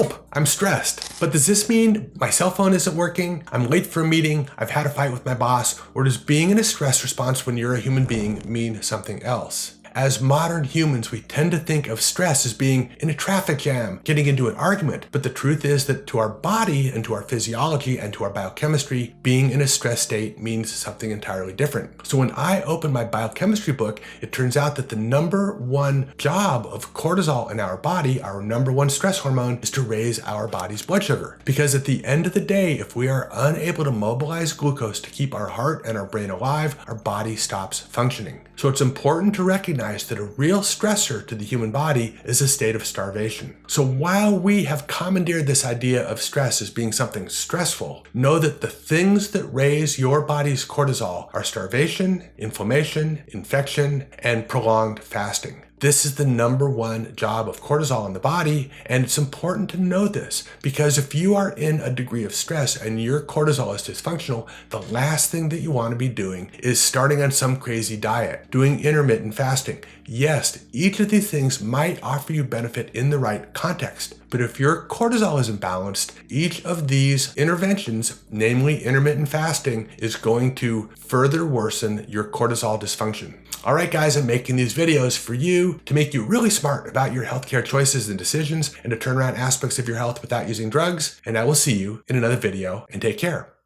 help, I'm stressed. But does this mean my cell phone isn't working, I'm late for a meeting, I've had a fight with my boss, or does being in a stress response when you're a human being mean something else? As modern humans, we tend to think of stress as being in a traffic jam, getting into an argument, but the truth is that to our body and to our physiology and to our biochemistry, being in a stress state means something entirely different. So when I open my biochemistry book, it turns out that the number one job of cortisol in our body, our number one stress hormone, is to raise our body's blood sugar. Because at the end of the day, if we are unable to mobilize glucose to keep our heart and our brain alive, our body stops functioning. So it's important to recognize that a real stressor to the human body is a state of starvation. So while we have commandeered this idea of stress as being something stressful, know that the things that raise your body's cortisol are starvation, inflammation, infection, and prolonged fasting. This is the number one job of cortisol in the body, and it's important to know this because if you are in a degree of stress and your cortisol is dysfunctional, the last thing that you want to be doing is starting on some crazy diet, doing intermittent fasting. Yes, each of these things might offer you benefit in the right context, but if your cortisol is imbalanced, each of these interventions, namely intermittent fasting, is going to further worsen your cortisol dysfunction. All right, guys, I'm making these videos for you to make you really smart about your healthcare choices and decisions and to turn around aspects of your health without using drugs. And I will see you in another video, and take care.